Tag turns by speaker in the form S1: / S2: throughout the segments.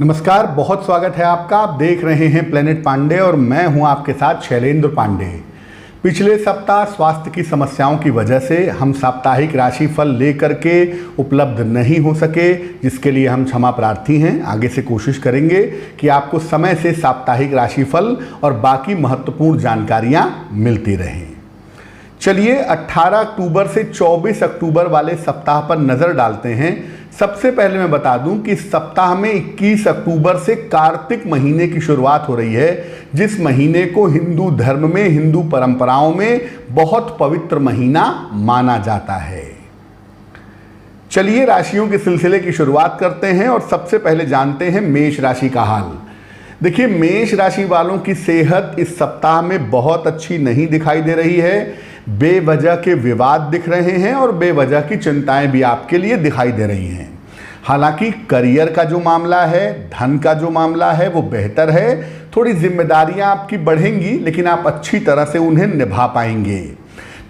S1: नमस्कार, बहुत स्वागत है आपका। आप देख रहे हैं प्लेनेट पांडे और मैं हूं आपके साथ शैलेंद्र पांडे। पिछले सप्ताह स्वास्थ्य की समस्याओं की वजह से हम साप्ताहिक राशिफल लेकर के उपलब्ध नहीं हो सके, जिसके लिए हम क्षमा प्रार्थी हैं। आगे से कोशिश करेंगे कि आपको समय से साप्ताहिक राशिफल और बाकी महत्वपूर्ण जानकारियां मिलती रहें। चलिए 18 अक्टूबर से 24 अक्टूबर वाले सप्ताह पर नजर डालते हैं। सबसे पहले मैं बता दूं कि सप्ताह में 21 अक्टूबर से कार्तिक महीने की शुरुआत हो रही है, जिस महीने को हिंदू धर्म में, हिंदू परंपराओं में बहुत पवित्र महीना माना जाता है। चलिए राशियों के सिलसिले की शुरुआत करते हैं और सबसे पहले जानते हैं मेष राशि का हाल। देखिए, मेष राशि वालों की सेहत इस सप्ताह में बहुत अच्छी नहीं दिखाई दे रही है। बेवजह के विवाद दिख रहे हैं और बेवजह की चिंताएं भी आपके लिए दिखाई दे रही हैं। हालांकि करियर का जो मामला है, धन का जो मामला है, वो बेहतर है। थोड़ी जिम्मेदारियां आपकी बढ़ेंगी, लेकिन आप अच्छी तरह से उन्हें निभा पाएंगे।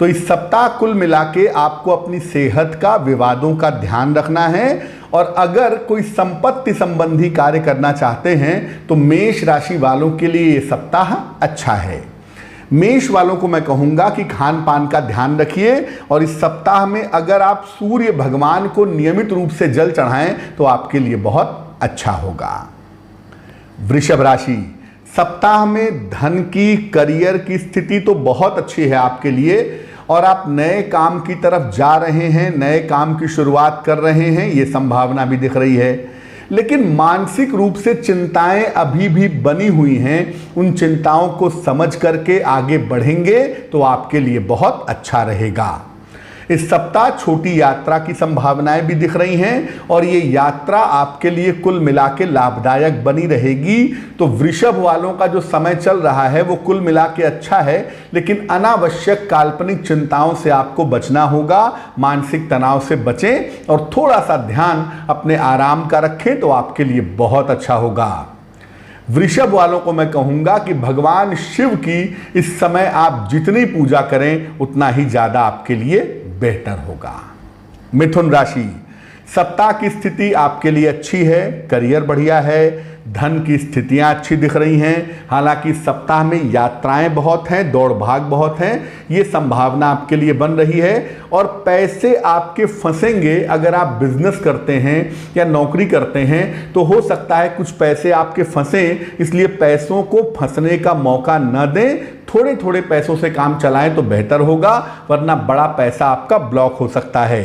S1: तो इस सप्ताह कुल मिला के आपको अपनी सेहत का, विवादों का ध्यान रखना है। और अगर कोई संपत्ति संबंधी कार्य करना चाहते हैं तो मेष राशि वालों के लिए ये सप्ताह अच्छा है। मेष वालों को मैं कहूंगा कि खान पान का ध्यान रखिए और इस सप्ताह में अगर आप सूर्य भगवान को नियमित रूप से जल चढ़ाएं तो आपके लिए बहुत अच्छा होगा। वृषभ राशि, सप्ताह में धन की, करियर की स्थिति तो बहुत अच्छी है आपके लिए और आप नए काम की तरफ जा रहे हैं, नए काम की शुरुआत कर रहे हैं, ये संभावना भी दिख रही है। लेकिन मानसिक रूप से चिंताएं अभी भी बनी हुई हैं। उन चिंताओं को समझ करके आगे बढ़ेंगे तो आपके लिए बहुत अच्छा रहेगा। इस सप्ताह छोटी यात्रा की संभावनाएं भी दिख रही हैं और ये यात्रा आपके लिए कुल मिला के लाभदायक बनी रहेगी। तो वृषभ वालों का जो समय चल रहा है वो कुल मिला के अच्छा है, लेकिन अनावश्यक काल्पनिक चिंताओं से आपको बचना होगा। मानसिक तनाव से बचें और थोड़ा सा ध्यान अपने आराम का रखें तो आपके लिए बहुत अच्छा होगा। वृषभ वालों को मैं कहूंगा कि भगवान शिव की इस समय आप जितनी पूजा करें उतना ही ज्यादा आपके लिए बेहतर होगा। मिथुन राशि, सप्ताह की स्थिति आपके लिए अच्छी है, करियर बढ़िया है, धन की स्थितियां अच्छी दिख रही हैं। हालांकि सप्ताह में यात्राएं बहुत हैं, दौड़ भाग बहुत हैं, ये संभावना आपके लिए बन रही है। और पैसे आपके फंसेंगे अगर आप बिजनेस करते हैं या नौकरी करते हैं तो हो सकता है कुछ पैसे आपके फंसें, इसलिए पैसों को फंसने का मौका न दें। थोड़े थोड़े पैसों से काम चलाएं तो बेहतर होगा, वरना बड़ा पैसा आपका ब्लॉक हो सकता है।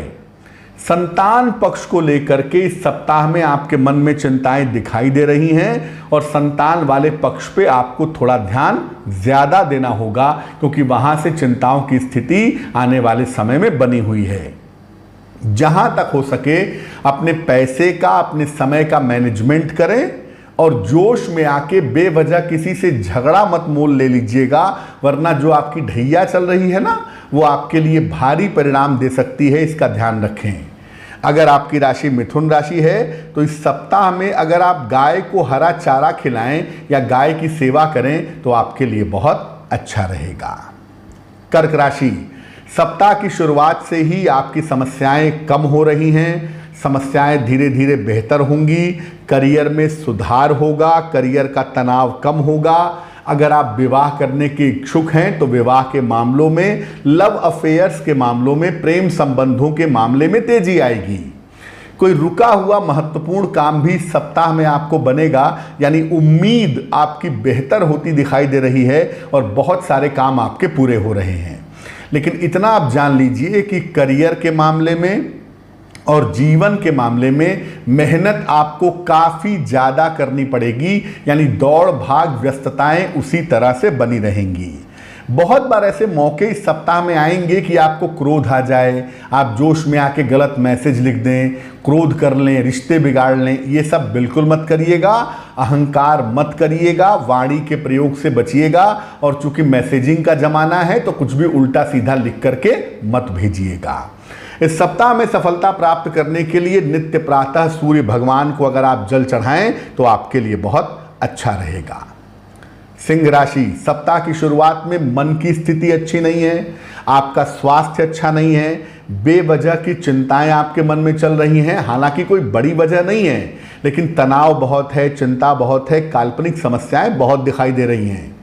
S1: संतान पक्ष को लेकर के इस सप्ताह में आपके मन में चिंताएं दिखाई दे रही हैं और संतान वाले पक्ष पे आपको थोड़ा ध्यान ज्यादा देना होगा, क्योंकि वहां से चिंताओं की स्थिति आने वाले समय में बनी हुई है। जहां तक हो सके अपने पैसे का, अपने समय का मैनेजमेंट करें और जोश में आके बेवजह किसी से झगड़ा मत मोल ले लीजिएगा, वरना जो आपकी ढैया चल रही है ना, वो आपके लिए भारी परिणाम दे सकती है। इसका ध्यान रखें। अगर आपकी राशि मिथुन राशि है तो इस सप्ताह में अगर आप गाय को हरा चारा खिलाएं या गाय की सेवा करें तो आपके लिए बहुत अच्छा रहेगा। कर्क राशि, सप्ताह की शुरुआत से ही आपकी समस्याएं कम हो रही हैं, समस्याएं धीरे धीरे बेहतर होंगी, करियर में सुधार होगा, करियर का तनाव कम होगा। अगर आप विवाह करने के इच्छुक हैं तो विवाह के मामलों में, लव अफेयर्स के मामलों में, प्रेम संबंधों के मामले में तेजी आएगी। कोई रुका हुआ महत्वपूर्ण काम भी सप्ताह में आपको बनेगा, यानी उम्मीद आपकी बेहतर होती दिखाई दे रही है और बहुत सारे काम आपके पूरे हो रहे हैं। लेकिन इतना आप जान लीजिए कि करियर के मामले में और जीवन के मामले में मेहनत आपको काफ़ी ज़्यादा करनी पड़ेगी, यानी दौड़ भाग व्यस्तताएं उसी तरह से बनी रहेंगी। बहुत बार ऐसे मौके इस सप्ताह में आएंगे कि आपको क्रोध आ जाए, आप जोश में आके गलत मैसेज लिख दें, क्रोध कर लें, रिश्ते बिगाड़ लें। ये सब बिल्कुल मत करिएगा, अहंकार मत करिएगा, वाणी के प्रयोग से बचिएगा। और चूंकि मैसेजिंग का ज़माना है तो कुछ भी उल्टा सीधा लिख करके मत भेजिएगा। इस सप्ताह में सफलता प्राप्त करने के लिए नित्य प्रातः सूर्य भगवान को अगर आप जल चढ़ाएं तो आपके लिए बहुत अच्छा रहेगा। सिंह राशि, सप्ताह की शुरुआत में मन की स्थिति अच्छी नहीं है, आपका स्वास्थ्य अच्छा नहीं है, बेवजह की चिंताएं आपके मन में चल रही हैं। हालांकि कोई बड़ी वजह नहीं है, लेकिन तनाव बहुत है, चिंता बहुत है, काल्पनिक समस्याएं बहुत दिखाई दे रही हैं।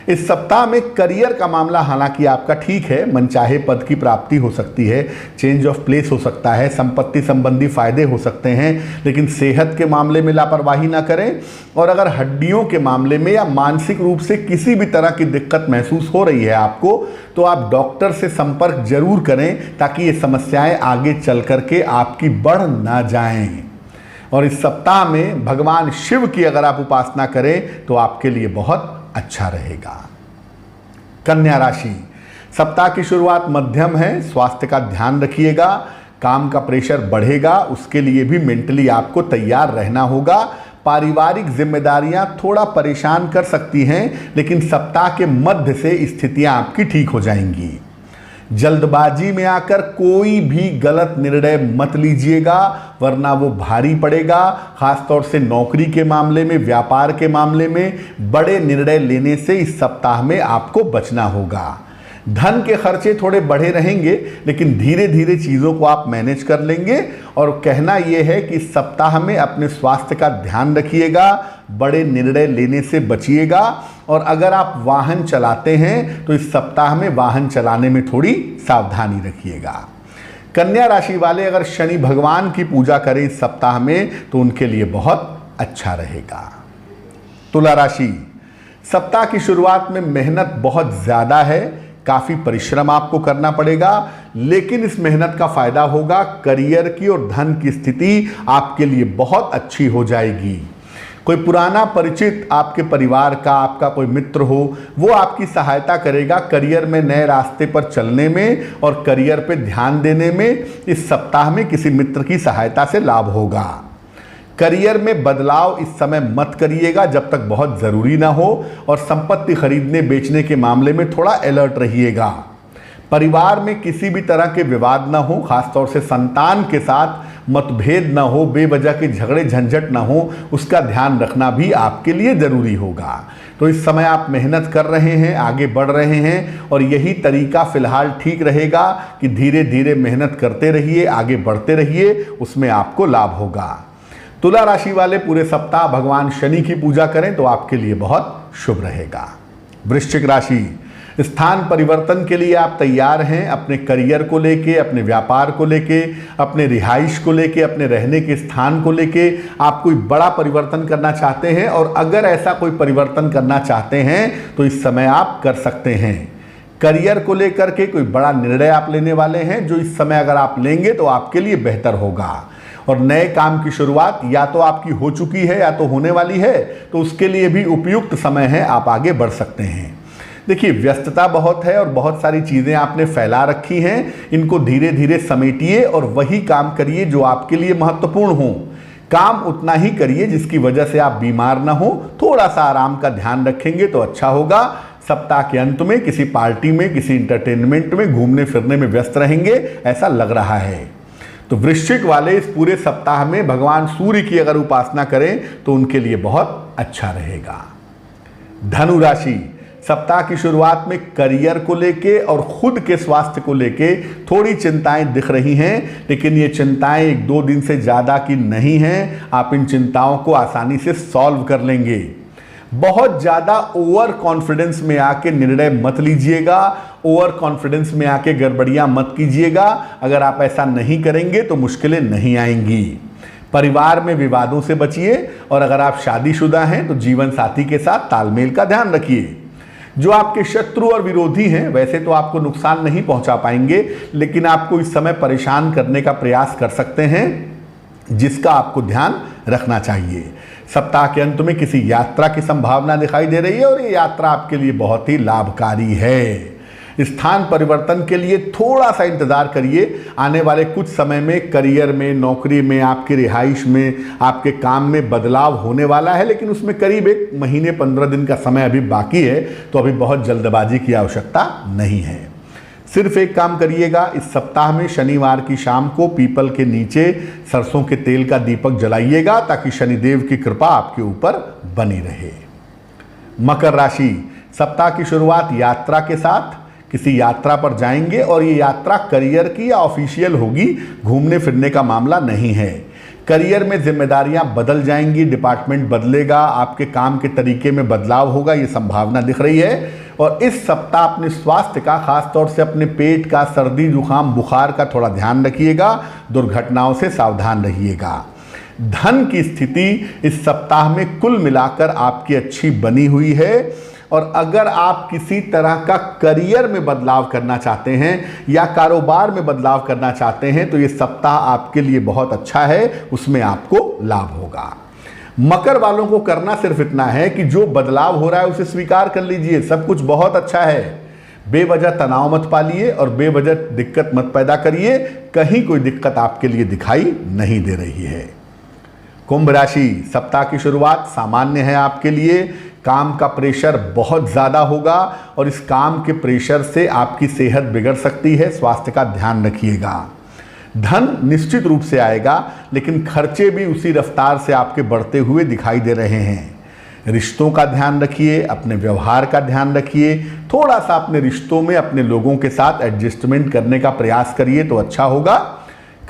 S1: इस सप्ताह में करियर का मामला हालांकि आपका ठीक है, मनचाहे पद की प्राप्ति हो सकती है, चेंज ऑफ प्लेस हो सकता है, संपत्ति संबंधी फायदे हो सकते हैं, लेकिन सेहत के मामले में लापरवाही ना करें। और अगर हड्डियों के मामले में या मानसिक रूप से किसी भी तरह की दिक्कत महसूस हो रही है आपको, तो आप डॉक्टर से संपर्क जरूर करें ताकि ये समस्याएं आगे चल करके आपकी बढ़ ना जाएं। और इस सप्ताह में भगवान शिव की अगर आप उपासना करें तो आपके लिए बहुत अच्छा रहेगा। कन्या राशि, सप्ताह की शुरुआत मध्यम है, स्वास्थ्य का ध्यान रखिएगा, काम का प्रेशर बढ़ेगा, उसके लिए भी मेंटली आपको तैयार रहना होगा। पारिवारिक जिम्मेदारियां थोड़ा परेशान कर सकती हैं, लेकिन सप्ताह के मध्य से स्थितियां आपकी ठीक हो जाएंगी। जल्दबाजी में आकर कोई भी गलत निर्णय मत लीजिएगा, वरना वो भारी पड़ेगा। खासतौर से नौकरी के मामले में, व्यापार के मामले में बड़े निर्णय लेने से इस सप्ताह में आपको बचना होगा। धन के खर्चे थोड़े बढ़े रहेंगे, लेकिन धीरे धीरे चीज़ों को आप मैनेज कर लेंगे। और कहना यह है कि इस सप्ताह में अपने स्वास्थ्य का ध्यान रखिएगा, बड़े निर्णय लेने से बचिएगा। और अगर आप वाहन चलाते हैं तो इस सप्ताह में वाहन चलाने में थोड़ी सावधानी रखिएगा। कन्या राशि वाले अगर शनि भगवान की पूजा करें इस सप्ताह में तो उनके लिए बहुत अच्छा रहेगा। तुला राशि, सप्ताह की शुरुआत में मेहनत बहुत ज़्यादा है, काफ़ी परिश्रम आपको करना पड़ेगा, लेकिन इस मेहनत का फायदा होगा। करियर की और धन की स्थिति आपके लिए बहुत अच्छी हो जाएगी। कोई पुराना परिचित आपके परिवार का, आपका कोई मित्र हो, वो आपकी सहायता करेगा करियर में नए रास्ते पर चलने में और करियर पे ध्यान देने में। इस सप्ताह में किसी मित्र की सहायता से लाभ होगा। करियर में बदलाव इस समय मत करिएगा जब तक बहुत ज़रूरी ना हो, और संपत्ति खरीदने बेचने के मामले में थोड़ा अलर्ट रहिएगा। परिवार में किसी भी तरह के विवाद ना हो, खासतौर से संतान के साथ मतभेद ना हो, बेवजह के झगड़े झंझट ना हो, उसका ध्यान रखना भी आपके लिए ज़रूरी होगा। तो इस समय आप मेहनत कर रहे हैं, आगे बढ़ रहे हैं, और यही तरीका फ़िलहाल ठीक रहेगा कि धीरे धीरे मेहनत करते रहिए, आगे बढ़ते रहिए, उसमें आपको लाभ होगा। तुला राशि वाले पूरे सप्ताह भगवान शनि की पूजा करें तो आपके लिए बहुत शुभ रहेगा। वृश्चिक राशि, स्थान परिवर्तन के लिए आप तैयार हैं। अपने करियर को लेके, अपने व्यापार को लेके, अपने रिहाइश को लेके, अपने रहने के स्थान को लेके आप कोई बड़ा परिवर्तन करना चाहते हैं, और अगर ऐसा कोई परिवर्तन करना चाहते हैं तो इस समय आप कर सकते हैं। करियर को लेकर के कोई बड़ा निर्णय आप लेने वाले हैं, जो इस समय अगर आप लेंगे तो आपके लिए बेहतर होगा। और नए काम की शुरुआत या तो आपकी हो चुकी है या तो होने वाली है, तो उसके लिए भी उपयुक्त समय है, आप आगे बढ़ सकते हैं। देखिए, व्यस्तता बहुत है और बहुत सारी चीज़ें आपने फैला रखी हैं, इनको धीरे धीरे समेटिए और वही काम करिए जो आपके लिए महत्वपूर्ण हो। काम उतना ही करिए जिसकी वजह से आप बीमार ना हो, थोड़ा सा आराम का ध्यान रखेंगे तो अच्छा होगा। सप्ताह के अंत में किसी पार्टी में, किसी इंटरटेनमेंट में घूमने फिरने में व्यस्त रहेंगे, ऐसा लग रहा है। तो वृश्चिक वाले इस पूरे सप्ताह में भगवान सूर्य की अगर उपासना करें तो उनके लिए बहुत अच्छा रहेगा। धनु राशि, सप्ताह की शुरुआत में करियर को लेके और खुद के स्वास्थ्य को लेके थोड़ी चिंताएं दिख रही हैं, लेकिन ये चिंताएं 1-2 दिन से ज़्यादा की नहीं हैं। आप इन चिंताओं को आसानी से सॉल्व कर लेंगे। बहुत ज़्यादा ओवर कॉन्फिडेंस में आके निर्णय मत लीजिएगा, ओवर कॉन्फिडेंस में आके गड़बड़ियां मत कीजिएगा। अगर आप ऐसा नहीं करेंगे तो मुश्किलें नहीं आएंगी। परिवार में विवादों से बचिए, और अगर आप शादीशुदा हैं तो जीवन साथी के साथ तालमेल का ध्यान रखिए। जो आपके शत्रु और विरोधी हैं वैसे तो आपको नुकसान नहीं पहुंचा पाएंगे, लेकिन आपको इस समय परेशान करने का प्रयास कर सकते हैं, जिसका आपको ध्यान रखना चाहिए। सप्ताह के अंत में किसी यात्रा की संभावना दिखाई दे रही है, और ये यात्रा आपके लिए बहुत ही लाभकारी है। स्थान परिवर्तन के लिए थोड़ा सा इंतजार करिए। आने वाले कुछ समय में करियर में, नौकरी में, आपकी रिहाइश में, आपके काम में बदलाव होने वाला है, लेकिन उसमें करीब 1 महीने 15 दिन का समय अभी बाकी है, तो अभी बहुत जल्दबाजी की आवश्यकता नहीं है। सिर्फ एक काम करिएगा, इस सप्ताह में शनिवार की शाम को पीपल के नीचे सरसों के तेल का दीपक जलाइएगा, ताकि शनिदेव की कृपा आपके ऊपर बनी रहे। मकर राशि, सप्ताह की शुरुआत यात्रा के साथ, किसी यात्रा पर जाएंगे, और ये यात्रा करियर की या ऑफिशियल होगी, घूमने फिरने का मामला नहीं है। करियर में जिम्मेदारियां बदल जाएंगी, डिपार्टमेंट बदलेगा, आपके काम के तरीके में बदलाव होगा, ये संभावना दिख रही है। और इस सप्ताह अपने स्वास्थ्य का, खासतौर से अपने पेट का, सर्दी जुकाम बुखार का थोड़ा ध्यान रखिएगा, दुर्घटनाओं से सावधान रहिएगा। धन की स्थिति इस सप्ताह में कुल मिलाकर आपकी अच्छी बनी हुई है। और अगर आप किसी तरह का करियर में बदलाव करना चाहते हैं या कारोबार में बदलाव करना चाहते हैं तो ये सप्ताह आपके लिए बहुत अच्छा है, उसमें आपको लाभ होगा। मकर वालों को करना सिर्फ इतना है कि जो बदलाव हो रहा है उसे स्वीकार कर लीजिए, सब कुछ बहुत अच्छा है। बेवजह तनाव मत पालिए और बेवजह दिक्कत मत पैदा करिए, कहीं कोई दिक्कत आपके लिए दिखाई नहीं दे रही है। कुंभ राशि, सप्ताह की शुरुआत सामान्य है आपके लिए। काम का प्रेशर बहुत ज़्यादा होगा और इस काम के प्रेशर से आपकी सेहत बिगड़ सकती है, स्वास्थ्य का ध्यान रखिएगा। धन निश्चित रूप से आएगा, लेकिन खर्चे भी उसी रफ्तार से आपके बढ़ते हुए दिखाई दे रहे हैं। रिश्तों का ध्यान रखिए, अपने व्यवहार का ध्यान रखिए, थोड़ा सा अपने रिश्तों में अपने लोगों के साथ एडजस्टमेंट करने का प्रयास करिए तो अच्छा होगा।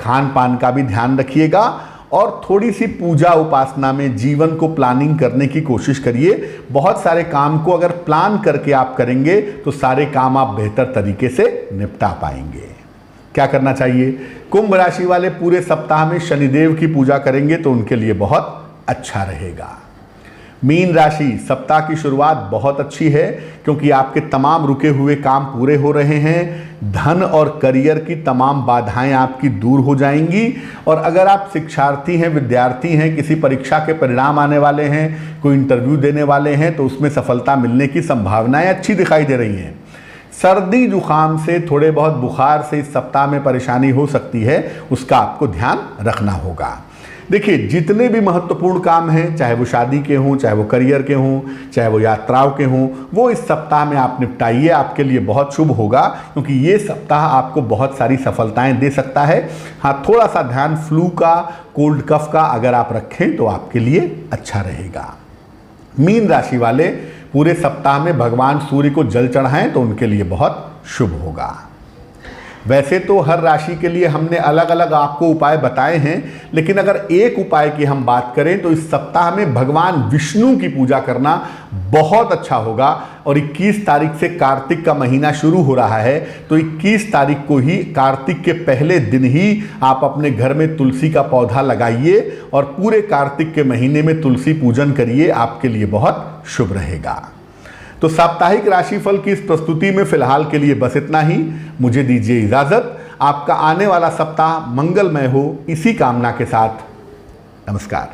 S1: खान पान का भी ध्यान रखिएगा और थोड़ी सी पूजा उपासना में जीवन को प्लानिंग करने की कोशिश करिए। बहुत सारे काम को अगर प्लान करके आप करेंगे तो सारे काम आप बेहतर तरीके से निपटा पाएंगे। क्या करना चाहिए? कुंभ राशि वाले पूरे सप्ताह में शनिदेव की पूजा करेंगे तो उनके लिए बहुत अच्छा रहेगा। मीन राशि, सप्ताह की शुरुआत बहुत अच्छी है क्योंकि आपके तमाम रुके हुए काम पूरे हो रहे हैं। धन और करियर की तमाम बाधाएं आपकी दूर हो जाएंगी। और अगर आप शिक्षार्थी हैं, विद्यार्थी हैं, किसी परीक्षा के परिणाम आने वाले हैं, कोई इंटरव्यू देने वाले हैं तो उसमें सफलता मिलने की संभावनाएं अच्छी दिखाई दे रही हैं। सर्दी जुकाम से, थोड़े बहुत बुखार से इस सप्ताह में परेशानी हो सकती है, उसका आपको ध्यान रखना होगा। देखिए, जितने भी महत्वपूर्ण काम हैं, चाहे वो शादी के हों, चाहे वो करियर के हों, चाहे वो यात्राओं के हों, वो इस सप्ताह में आप निपटाइए, आपके लिए बहुत शुभ होगा क्योंकि ये सप्ताह आपको बहुत सारी सफलताएं दे सकता है। हाँ, थोड़ा सा ध्यान फ्लू का, कोल्ड कफ का अगर आप रखें तो आपके लिए अच्छा रहेगा। मीन राशि वाले पूरे सप्ताह में भगवान सूर्य को जल चढ़ाएं तो उनके लिए बहुत शुभ होगा। वैसे तो हर राशि के लिए हमने अलग अलग आपको उपाय बताए हैं, लेकिन अगर एक उपाय की हम बात करें तो इस सप्ताह में भगवान विष्णु की पूजा करना बहुत अच्छा होगा। और 21 तारीख से कार्तिक का महीना शुरू हो रहा है तो 21 तारीख को ही, कार्तिक के पहले दिन ही आप अपने घर में तुलसी का पौधा लगाइए और पूरे कार्तिक के महीने में तुलसी पूजन करिए, आपके लिए बहुत शुभ रहेगा। तो साप्ताहिक राशिफल की इस प्रस्तुति में फिलहाल के लिए बस इतना ही। मुझे दीजिए इजाजत। आपका आने वाला सप्ताह मंगलमय हो, इसी कामना के साथ नमस्कार।